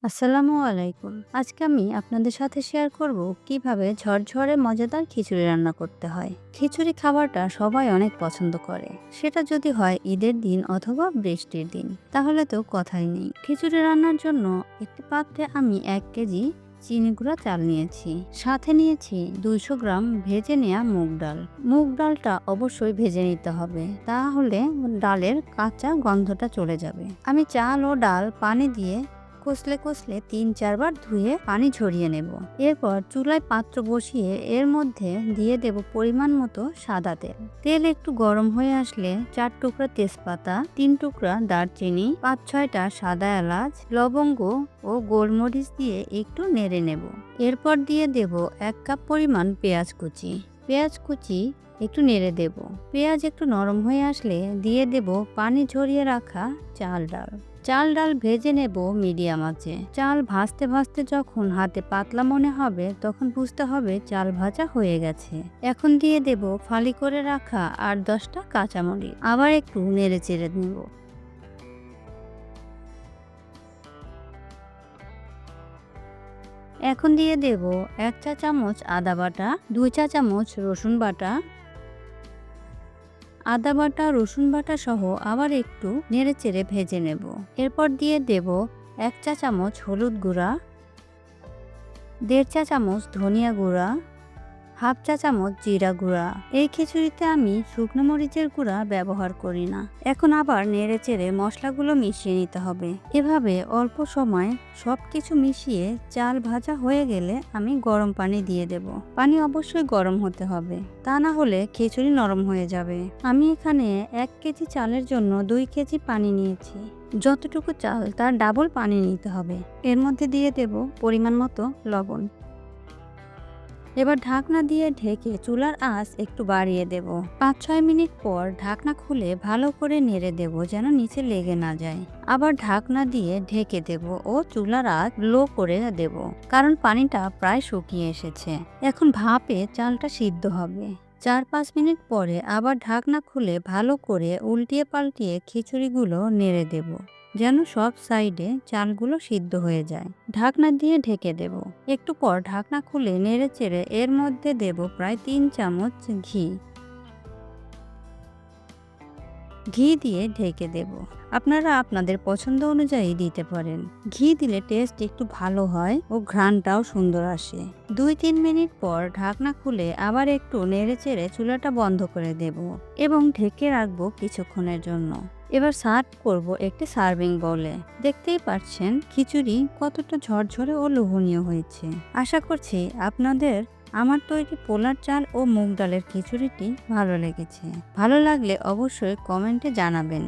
আসসালামু আলাইকুম। আজকে আমি আপনাদের সাথে শেয়ার করব কিভাবে ঝরঝরে মজাদার খিচুড়ি রান্না করতে হয়। খিচুড়ি খাবারটা সবাই অনেক পছন্দ করে। সেটা যদি হয় ঈদের দিন অথবা বৃষ্টির দিন, তাহলে তো কথাই নেই। খিচুড়ি রান্নার জন্য একটি পাত্রে আমি 1 কেজি চিনি গুঁড়া চাল নিয়েছি। সাথে নিয়েছি 200 গ্রাম ভেজে নেওয়া মুগ ডাল। মুগ ডালটা অবশ্যই ভেজে নিতে হবে, তাহলে ডালের কাঁচা গন্ধটা চলে যাবে। আমি চাল ও ডাল পানি দিয়ে কষলে কষলে 3-4 বার ধুয়ে পানি ঝরিয়ে নেব। এরপর চুলায় পাত্র বসিয়ে এর মধ্যে দিয়ে দেব পরিমাণ মতো সাদা তেল। তেল একটু গরম হয়ে আসলে 4 টুকরা তেজপাতা, 3 টুকরা দারচিনি, 5-6টা সাদা এলাচ, লবঙ্গ ও গোলমরিচ দিয়ে একটু নেড়ে নেব। এরপর দিয়ে দেব 1 কাপ পরিমাণ পেঁয়াজ কুচি। পেঁয়াজ কুচি একটু নেড়ে দেব। পেঁয়াজ একটু নরম হয়ে আসলে দিয়ে দেব পানি ঝরিয়ে রাখা চাল ডাল। চাল ডাল ভেজে নেব মিডিয়াম আঁচে। চাল ভাজতে ভাজতে যখন হাতে পাতলা মনে হবে তখন বুঝতে হবে চাল ভাজা হয়ে গেছে। এখন দিয়ে দেব ফালি করে রাখা 8-10টা কাঁচামরিচ। আবার একটু নেড়ে চেড়ে নেব। এখন দিয়ে দেব 1 চা চামচ আদা বাটা, 2 চা চামচ রসুন বাটা। আদা বাটা রসুন বাটা সহ আবার একটু নেড়েচেড়ে ভেজে নেব। এরপর দিয়ে দেব 1 চা চামচ হলুদ গুঁড়া, 1.5 চা চামচ ধনিয়া গুঁড়া, 1/2 চা চামচ জিরা গুঁড়া। এই খিচুড়িতে আমি শুকনো মরিচের গুঁড়া ব্যবহার করি না। এখন আবার নেড়েচেড়ে মশলাগুলো মিশিয়ে নিতে হবে। এভাবে অল্প সময় সবকিছু মিশিয়ে চাল ভাজা হয়ে গেলে আমি গরম পানি দিয়ে দেব। পানি অবশ্যই গরম হতে হবে, তা না হলে খিচুড়ি নরম হয়ে যাবে। আমি এখানে 1 কেজি চালের জন্য 2 কেজি পানি নিয়েছি। যতটুকু চাল তার ডাবল পানি নিতে হবে। এর মধ্যে দিয়ে দেব পরিমাণ মতো লবণ। এবার ঢাকনা দিয়ে ঢেকে চুলার আঁচ একটু বাড়িয়ে দেব। 5-6 মিনিট পর ঢাকনা খুলে ভালো করে নেড়ে দেব যেন নিচে লেগে না যায়। আবার ঢাকনা দিয়ে ঢেকে দেব ও চুলার আঁচ লো করে দেব, কারণ পানিটা প্রায় শুকিয়ে এসেছে। এখন ভাপে চালটা সিদ্ধ হবে। 4-5 মিনিট পরে আবার ঢাকনা খুলে ভালো করে উল্টিয়ে পাল্টিয়ে খিচুড়িগুলো নেড়ে দেব যেন সব সাইডে চালগুলো সিদ্ধ হয়ে যায়। ঢাকনা দিয়ে ঢেকে দেব। একটু পর ঢাকনা খুলে নেড়ে চেড়ে এর মধ্যে দেব প্রায় 3 চামচ ঘি। ঘি দিয়ে ঢেকে দেব। আপনারা আপনাদের পছন্দ অনুযায়ী দিতে পারেন। ঘি দিলে টেস্ট একটু ভালো হয় ও ঘ্রাণটাও সুন্দর আসে। 2-3 মিনিট পর ঢাকনা খুলে আবার একটু নেড়েচেড়ে চুলাটা বন্ধ করে দেব এবং ঢেকে রাখবো কিছুক্ষণের জন্য। এবার সার্ভ করব একটি সার্ভিং বাউলে। দেখতেই পাচ্ছেন খিচুড়ি কতটা ঝরঝরে ও লোভনীয় হয়েছে। আশা করছি আপনাদের আমার তৈরি পোলার চাল ও মুগ ডালের খিচুড়িটি ভালো লেগেছে। ভালো লাগলে অবশ্যই কমেন্টে জানাবেন।